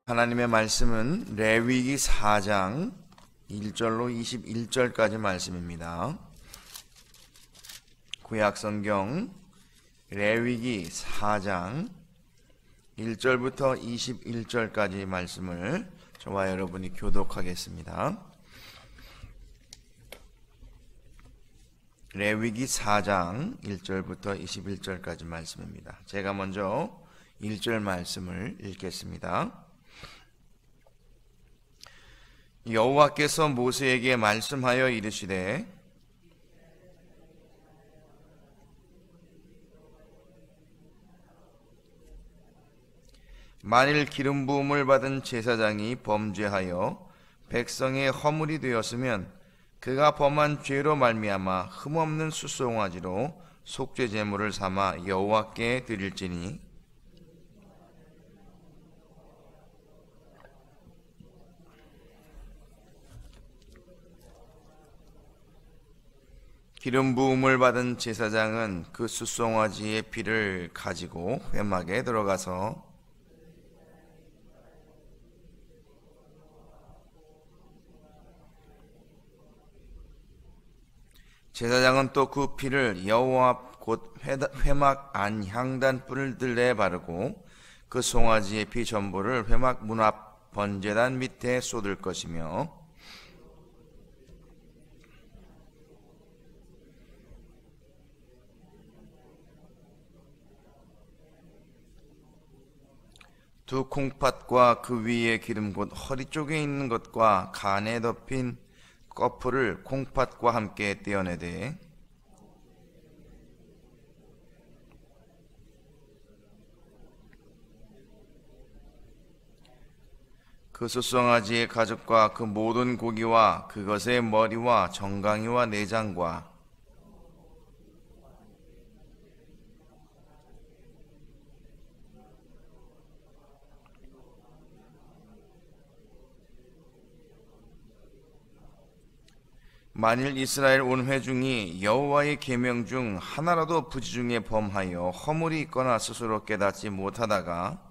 하나님의 말씀은 레위기 4장 1절로 21절까지 말씀입니다. 구약성경 레위기 4장 1절부터 21절까지 말씀을 저와 여러분이 교독하겠습니다. 레위기 4장 1절부터 21절까지 말씀입니다. 제가 먼저 1절 말씀을 읽겠습니다. 여호와께서 모세에게 말씀하여 이르시되 만일 기름 부음을 받은 제사장이 범죄하여 백성의 허물이 되었으면 그가 범한 죄로 말미암아 흠없는 숫송아지로 속죄 제물을 삼아 여호와께 드릴지니 기름 부음을 받은 제사장은 그 숫송아지의 피를 가지고 회막에 들어가서 제사장은 또 그 피를 여호와 앞 곧 회막 안 향단불들에 바르고 그 송아지의 피 전부를 회막 문 앞 번제단 밑에 쏟을 것이며 두 콩팥과 그 위에 기름 곧 허리 쪽에 있는 것과 간에 덮인 꺼풀을 콩팥과 함께 떼어내되 그 숫송아지의 가죽과 그 모든 고기와 그것의 머리와 정강이와 내장과 만일 이스라엘 온 회중이 여호와의 계명 중 하나라도 부지 중에 범하여 허물이 있거나 스스로 깨닫지 못하다가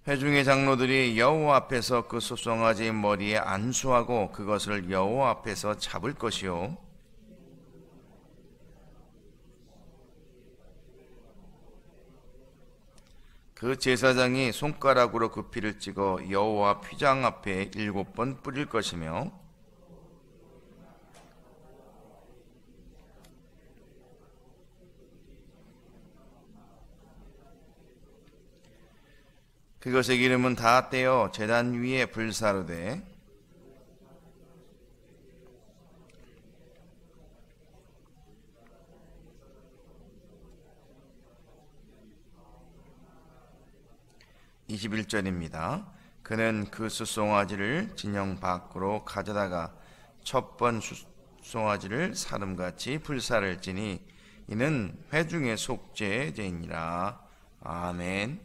회중의 장로들이 여호와 앞에서 그 숫송아지의 머리에 안수하고 그것을 여호와 앞에서 잡을 것이요 그 제사장이 손가락으로 그 피를 찍어 여호와 휘장 앞에 7번 뿌릴 것이며 그것의 기름은 다 떼어 제단 위에 불사르되 (21절입니다) 그는 그 숫송아지를 진영 밖으로 가져다가 첫번 숫송아지를 사름같이 불사를지니 이는 회중의 속죄제이니라. 아멘.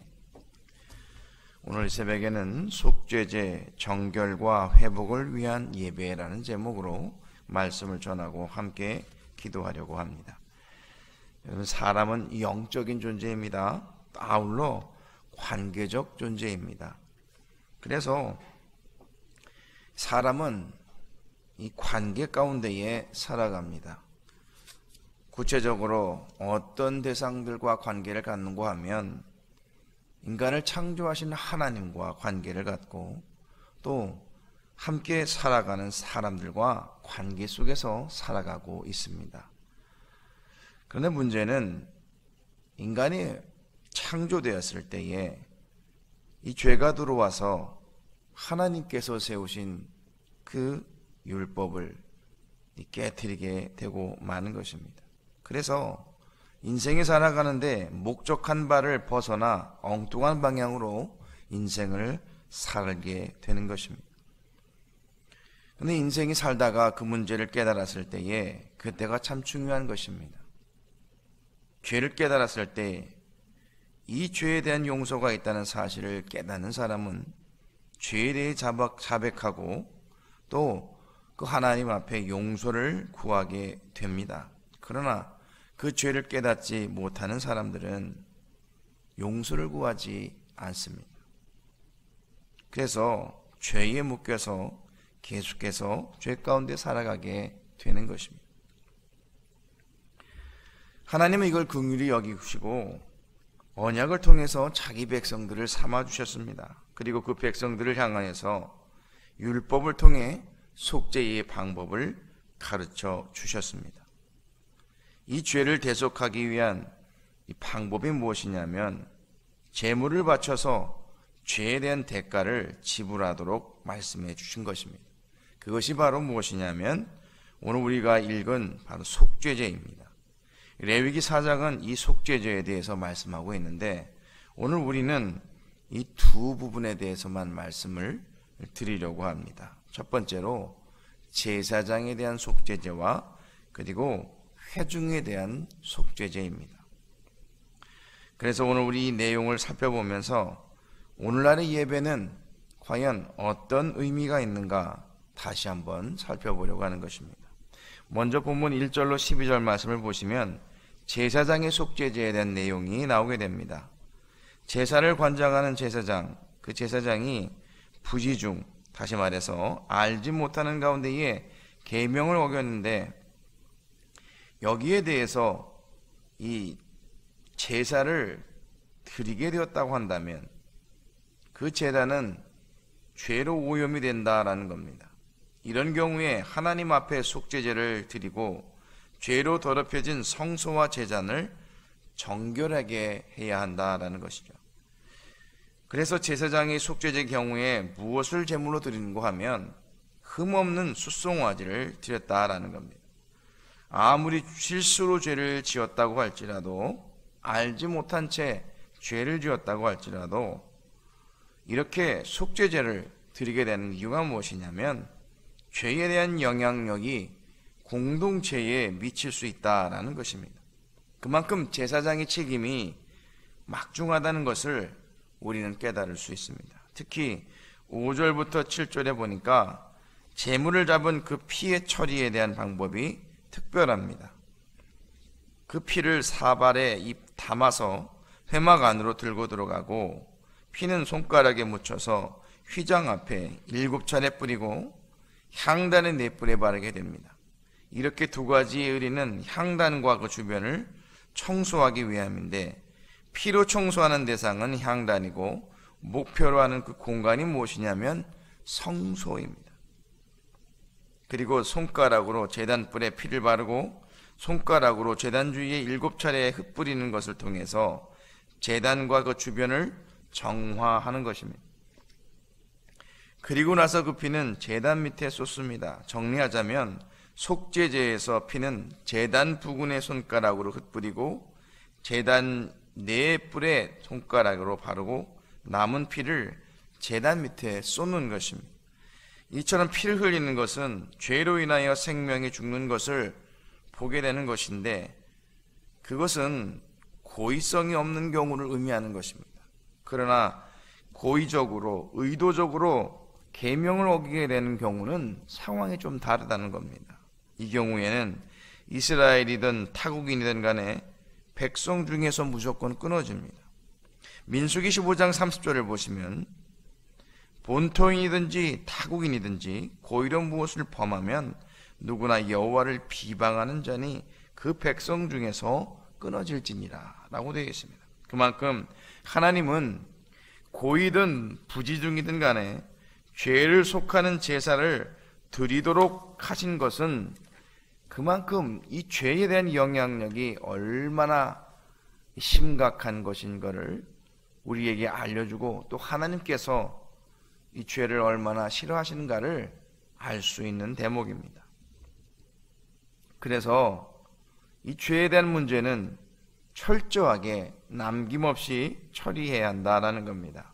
오늘 새벽에는 속죄제 정결과 회복을 위한 예배라는 제목으로 말씀을 전하고 함께 기도하려고 합니다. 여러분, 사람은 영적인 존재입니다. 아울러 관계적 존재입니다. 그래서 사람은 이 관계 가운데에 살아갑니다. 구체적으로 어떤 대상들과 관계를 갖는가 하면 인간을 창조하신 하나님과 관계를 갖고 또 함께 살아가는 사람들과 관계 속에서 살아가고 있습니다. 그런데 문제는 인간이 창조되었을 때에 이 죄가 들어와서 하나님께서 세우신 그 율법을 깨트리게 되고 마는 것입니다. 그래서 인생에 살아가는데 목적한 바를 벗어나 엉뚱한 방향으로 인생을 살게 되는 것입니다. 그런데 인생이 살다가 그 문제를 깨달았을 때에 그때가 참 중요한 것입니다. 죄를 깨달았을 때 이 죄에 대한 용서가 있다는 사실을 깨닫는 사람은 죄에 대해 자백하고 또 그 하나님 앞에 용서를 구하게 됩니다. 그러나 그 죄를 깨닫지 못하는 사람들은 용서를 구하지 않습니다. 그래서 죄에 묶여서 계속해서 죄 가운데 살아가게 되는 것입니다. 하나님은 이걸 긍휼히 여기시고 언약을 통해서 자기 백성들을 삼아주셨습니다. 그리고 그 백성들을 향하여서 율법을 통해 속죄의 방법을 가르쳐 주셨습니다. 이 죄를 대속하기 위한 이 방법이 무엇이냐면 제물을 바쳐서 죄에 대한 대가를 지불하도록 말씀해 주신 것입니다. 그것이 바로 무엇이냐면 오늘 우리가 읽은 바로 속죄제입니다. 레위기 4장은 이 속죄제에 대해서 말씀하고 있는데 오늘 우리는 이 두 부분에 대해서만 말씀을 드리려고 합니다. 첫 번째로 제사장에 대한 속죄제와 그리고 회중에 대한 속죄제입니다. 그래서 오늘 우리 이 내용을 살펴보면서 오늘날의 예배는 과연 어떤 의미가 있는가 다시 한번 살펴보려고 하는 것입니다. 먼저 본문 1절로 12절 말씀을 보시면 제사장의 속죄제에 대한 내용이 나오게 됩니다. 제사를 관장하는 제사장, 그 제사장이 부지중, 다시 말해서 알지 못하는 가운데에 계명을 어겼는데 여기에 대해서 이 제사를 드리게 되었다고 한다면 그 제단은 죄로 오염이 된다라는 겁니다. 이런 경우에 하나님 앞에 속죄제를 드리고 죄로 더럽혀진 성소와 제단을 정결하게 해야 한다라는 것이죠. 그래서 제사장이 속죄제 경우에 무엇을 제물로 드리는가 하면 흠없는 숫송아지를 드렸다라는 겁니다. 아무리 실수로 죄를 지었다고 할지라도 알지 못한 채 죄를 지었다고 할지라도 이렇게 속죄제를 드리게 되는 이유가 무엇이냐면 죄에 대한 영향력이 공동체에 미칠 수 있다라는 것입니다. 그만큼 제사장의 책임이 막중하다는 것을 우리는 깨달을 수 있습니다. 특히 5절부터 7절에 보니까 제물을 잡은 그 피의 처리에 대한 방법이 특별합니다. 그 피를 사발에 담아서 회막 안으로 들고 들어가고 피는 손가락에 묻혀서 휘장 앞에 7차례 뿌리고 향단의 4뿔에 바르게 됩니다. 이렇게 두 가지의 의리는 향단과 그 주변을 청소하기 위함인데 피로 청소하는 대상은 향단이고 목표로 하는 그 공간이 무엇이냐면 성소입니다. 그리고 손가락으로 제단뿔에 피를 바르고 손가락으로 제단 주위에 7차례 흩뿌리는 것을 통해서 제단과 그 주변을 정화하는 것입니다. 그리고 나서 그 피는 제단 밑에 쏟습니다. 정리하자면 속죄제에서 피는 제단 부근의 손가락으로 흩뿌리고 제단 4뿔에 손가락으로 바르고 남은 피를 제단 밑에 쏟는 것입니다. 이처럼 피를 흘리는 것은 죄로 인하여 생명이 죽는 것을 보게 되는 것인데 그것은 고의성이 없는 경우를 의미하는 것입니다. 그러나 고의적으로 의도적으로 계명을 어기게 되는 경우는 상황이 좀 다르다는 겁니다. 이 경우에는 이스라엘이든 타국인이든 간에 백성 중에서 무조건 끊어집니다. 민수기 15장 30절을 보시면 본토인이든지 타국인이든지 고의로 무엇을 범하면 누구나 여호와를 비방하는 자니 그 백성 중에서 끊어질지니라 라고 되어 있습니다. 그만큼 하나님은 고의든 부지중이든 간에 죄를 속하는 제사를 드리도록 하신 것은 그만큼 이 죄에 대한 영향력이 얼마나 심각한 것인 것을 우리에게 알려주고 또 하나님께서 이 죄를 얼마나 싫어하시는가를 알 수 있는 대목입니다. 그래서 이 죄에 대한 문제는 철저하게 남김없이 처리해야 한다는 겁니다.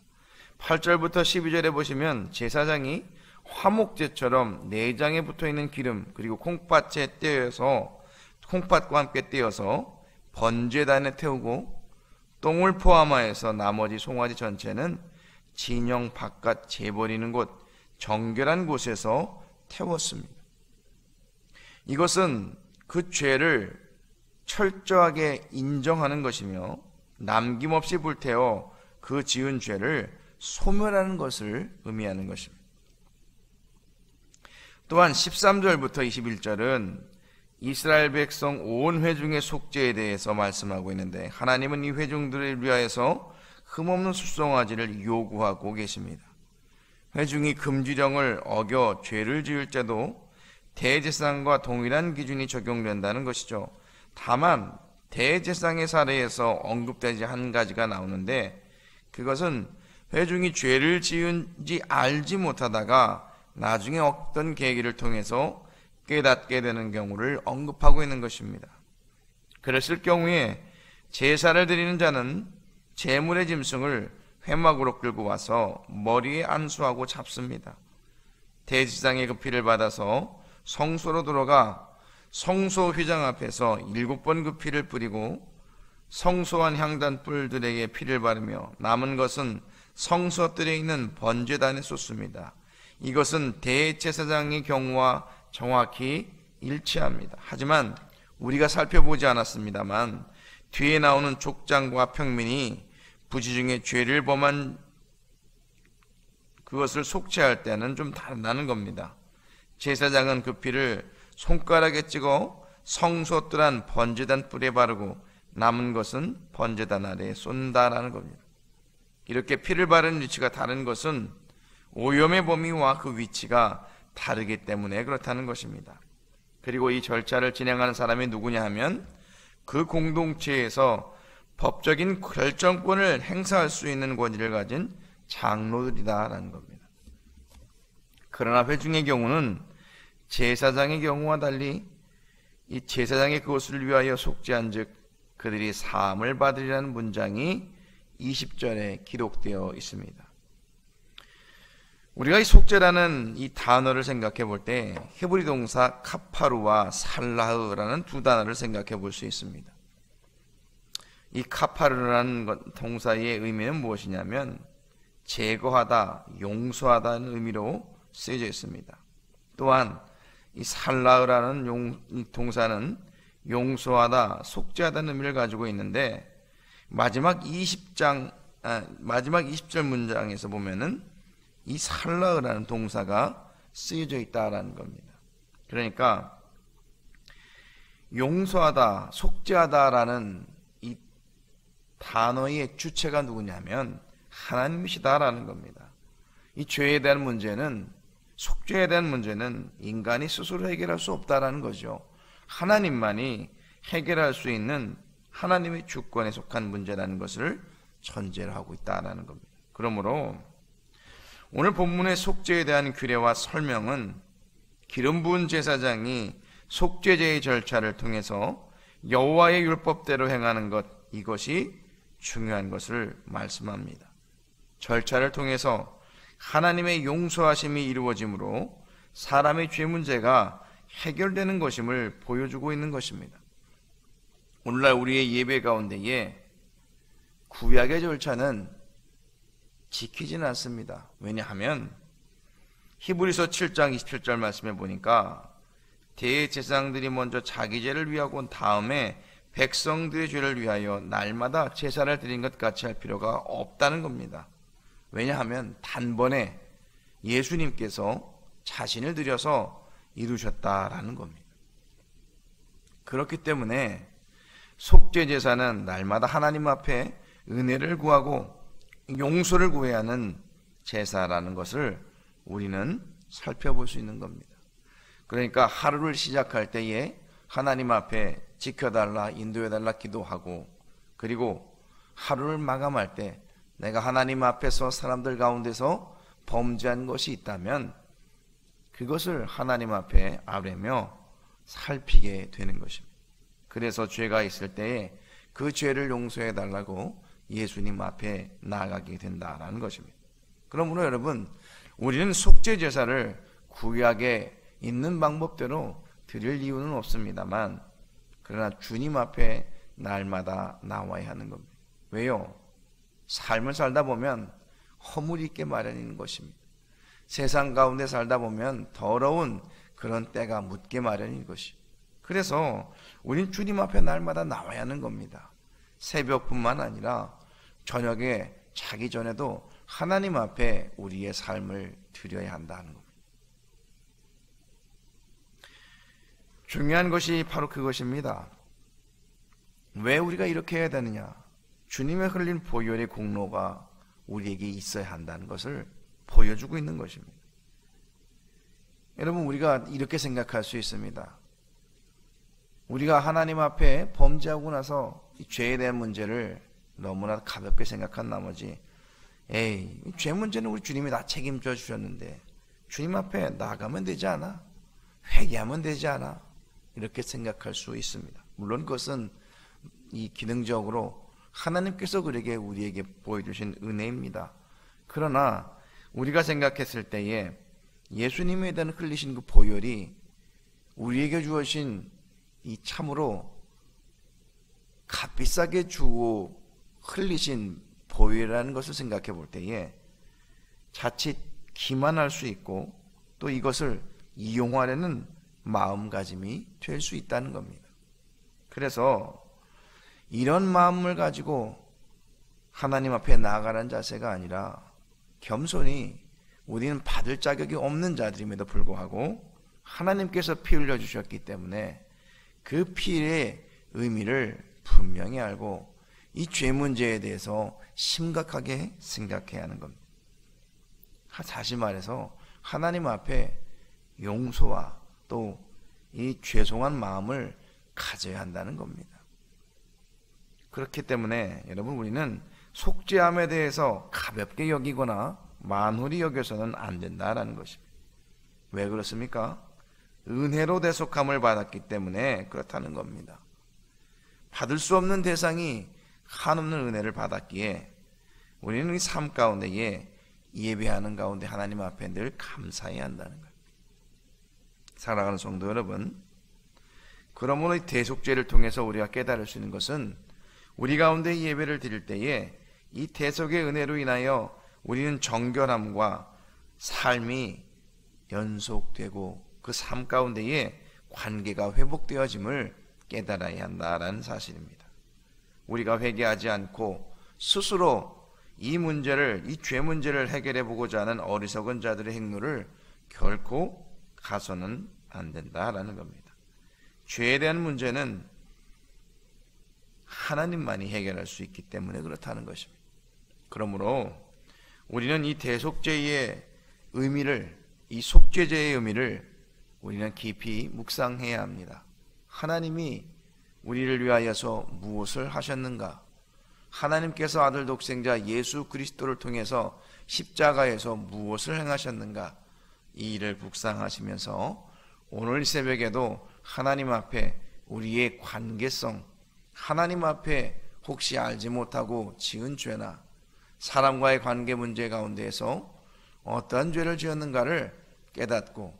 8절부터 12절에 보시면 제사장이 화목제처럼 내장에 붙어있는 기름 그리고 콩팥에 떼어서 콩팥과 함께 떼어서 번제단에 태우고 똥을 포함하여서 나머지 송아지 전체는 진영 바깥 재버리는 곳 정결한 곳에서 태웠습니다. 이것은 그 죄를 철저하게 인정하는 것이며 남김없이 불태워 그 지은 죄를 소멸하는 것을 의미하는 것입니다. 또한 13절부터 21절은 이스라엘 백성 온 회중의 속죄에 대해서 말씀하고 있는데, 하나님은 이 회중들을 위하여서 흠없는 수송아지를 요구하고 계십니다. 회중이 금지령을 어겨 죄를 지을 때도 대제사장과 동일한 기준이 적용된다는 것이죠. 다만 대제사장의 사례에서 언급되지 한 가지가 나오는데, 그것은 회중이 죄를 지은지 알지 못하다가 나중에 어떤 계기를 통해서 깨닫게 되는 경우를 언급하고 있는 것입니다. 그랬을 경우에 제사를 드리는 자는 제물의 짐승을 회막으로 끌고 와서 머리에 안수하고 잡습니다. 대제사장의 그 피를 받아서 성소로 들어가 성소 휘장 앞에서 7번 그 피를 뿌리고 성소한 향단 뿔들에게 피를 바르며 남은 것은 성소뜰에 있는 번제단에 쏟습니다. 이것은 대제사장의 경우와 정확히 일치합니다. 하지만 우리가 살펴보지 않았습니다만 뒤에 나오는 족장과 평민이 부지 중에 죄를 범한 그것을 속죄할 때는 좀 다르다는 겁니다. 제사장은 그 피를 손가락에 찍어 성소뜰 안 번제단 뿔에 바르고 남은 것은 번제단 아래에 쏜다라는 겁니다. 이렇게 피를 바르는 위치가 다른 것은 오염의 범위와 그 위치가 다르기 때문에 그렇다는 것입니다. 그리고 이 절차를 진행하는 사람이 누구냐 하면 그 공동체에서 법적인 결정권을 행사할 수 있는 권위를 가진 장로들이다라는 겁니다. 그러나 회중의 경우는 제사장의 경우와 달리 이 제사장의 그것을 위하여 속죄한 즉 그들이 사함을 받으리라는 문장이 20절에 기록되어 있습니다. 우리가 이 속죄라는 이 단어를 생각해 볼 때 히브리 동사 카파루와 살라흐라는 두 단어를 생각해 볼 수 있습니다. 이 카파르라는 동사의 의미는 무엇이냐면 제거하다, 용서하다는 의미로 쓰여져 있습니다. 또한 이 살라흐라는 동사는 용서하다, 속죄하다는 의미를 가지고 있는데 마지막 20절 문장에서 보면은 이 살라흐라는 동사가 쓰여져 있다라는 겁니다. 그러니까 용서하다, 속죄하다라는 이 단어의 주체가 누구냐면 하나님이시다라는 겁니다. 이 죄에 대한 문제는, 속죄에 대한 문제는 인간이 스스로 해결할 수 없다라는 거죠. 하나님만이 해결할 수 있는 하나님의 주권에 속한 문제라는 것을 전제로 하고 있다라는 겁니다. 그러므로 오늘 본문의 속죄에 대한 규례와 설명은 기름 부은 제사장이 속죄제의 절차를 통해서 여호와의 율법대로 행하는 것, 이것이 중요한 것을 말씀합니다. 절차를 통해서 하나님의 용서하심이 이루어지므로 사람의 죄 문제가 해결되는 것임을 보여주고 있는 것입니다. 오늘날 우리의 예배 가운데에 구약의 절차는 지키지는 않습니다. 왜냐하면 히브리서 7장 27절 말씀에 보니까 대제사장들이 먼저 자기 죄를 위하고 온 다음에 백성들의 죄를 위하여 날마다 제사를 드린 것 같이 할 필요가 없다는 겁니다. 왜냐하면 단번에 예수님께서 자신을 드려서 이루셨다라는 겁니다. 그렇기 때문에 속죄 제사는 날마다 하나님 앞에 은혜를 구하고 용서를 구해야 하는 제사라는 것을 우리는 살펴볼 수 있는 겁니다. 그러니까 하루를 시작할 때에 하나님 앞에 지켜달라, 인도해달라 기도하고, 그리고 하루를 마감할 때 내가 하나님 앞에서 사람들 가운데서 범죄한 것이 있다면 그것을 하나님 앞에 아뢰며 살피게 되는 것입니다. 그래서 죄가 있을 때에 그 죄를 용서해달라고 예수님 앞에 나아가게 된다라는 것입니다. 그러므로 여러분, 우리는 속죄 제사를 구약에 있는 방법대로 드릴 이유는 없습니다만, 그러나 주님 앞에 날마다 나와야 하는 겁니다. 왜요? 삶을 살다 보면 허물이 있게 마련인 것입니다. 세상 가운데 살다 보면 더러운 그런 때가 묻게 마련인 것이. 그래서 우린 주님 앞에 날마다 나와야 하는 겁니다. 새벽뿐만 아니라 저녁에 자기 전에도 하나님 앞에 우리의 삶을 드려야 한다는 겁니다. 중요한 것이 바로 그것입니다. 왜 우리가 이렇게 해야 되느냐? 주님의 흘린 보혈의 공로가 우리에게 있어야 한다는 것을 보여주고 있는 것입니다. 여러분, 우리가 이렇게 생각할 수 있습니다. 우리가 하나님 앞에 범죄하고 나서 이 죄에 대한 문제를 너무나 가볍게 생각한 나머지, 죄 문제는 우리 주님이 다 책임져 주셨는데 주님 앞에 나가면 되지 않아? 회개하면 되지 않아? 이렇게 생각할 수 있습니다. 물론 그것은 이 기능적으로 하나님께서 우리에게 보여주신 은혜입니다. 그러나 우리가 생각했을 때에 예수님에 대한 흘리신 그 보혈이 우리에게 주어진 이 참으로 값비싸게 주고 흘리신 보혈이라는 것을 생각해 볼 때에 자칫 기만할 수 있고 또 이것을 이용하려는 마음가짐이 될 수 있다는 겁니다. 그래서 이런 마음을 가지고 하나님 앞에 나아가는 자세가 아니라 겸손히 우리는 받을 자격이 없는 자들임에도 불구하고 하나님께서 피 흘려주셨기 때문에 그 피의 의미를 분명히 알고 이 죄 문제에 대해서 심각하게 생각해야 하는 겁니다. 다시 말해서 하나님 앞에 용서와 또 이 죄송한 마음을 가져야 한다는 겁니다. 그렇기 때문에 여러분, 우리는 속죄함에 대해서 가볍게 여기거나 만홀히 여겨서는 안 된다라는 것입니다. 왜 그렇습니까? 은혜로 대속함을 받았기 때문에 그렇다는 겁니다. 받을 수 없는 대상이 한없는 은혜를 받았기에 우리는 이 삶 가운데에 예배하는 가운데 하나님 앞에 늘 감사해야 한다는 거예요. 사랑하는 성도 여러분, 그러므로 이 대속죄를 통해서 우리가 깨달을 수 있는 것은 우리 가운데 예배를 드릴 때에 이 대속의 은혜로 인하여 우리는 정결함과 삶이 연속되고 그 삶 가운데에 관계가 회복되어짐을 깨달아야 한다라는 사실입니다. 우리가 회개하지 않고 스스로 이 죄 문제를 해결해 보고자 하는 어리석은 자들의 행로를 결코 가서는 안 된다라는 겁니다. 죄에 대한 문제는 하나님만이 해결할 수 있기 때문에 그렇다는 것입니다. 그러므로 우리는 이 대속죄의 의미를, 이 속죄죄의 의미를 우리는 깊이 묵상해야 합니다. 하나님이 우리를 위하여서 무엇을 하셨는가? 하나님께서 아들 독생자 예수 그리스도를 통해서 십자가에서 무엇을 행하셨는가? 이 일을 묵상하시면서 오늘 새벽에도 하나님 앞에 우리의 관계성, 하나님 앞에 혹시 알지 못하고 지은 죄나 사람과의 관계 문제 가운데에서 어떠한 죄를 지었는가를 깨닫고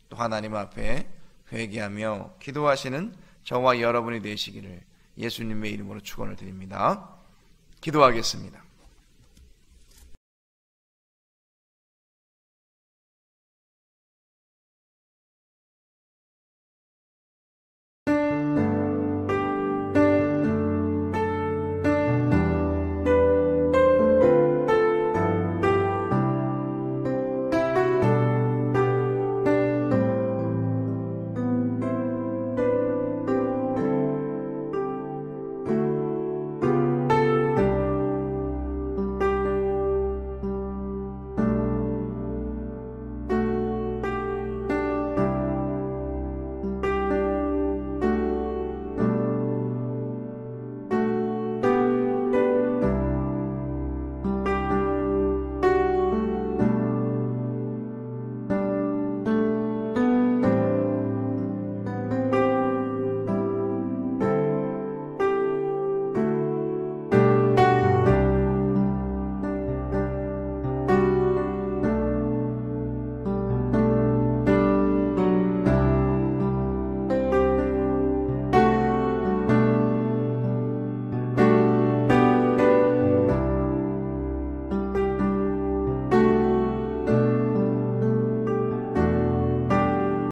또 하나님 앞에 회개하며 기도하시는 저와 여러분이 되시기를 예수님의 이름으로 축원을 드립니다. 기도하겠습니다.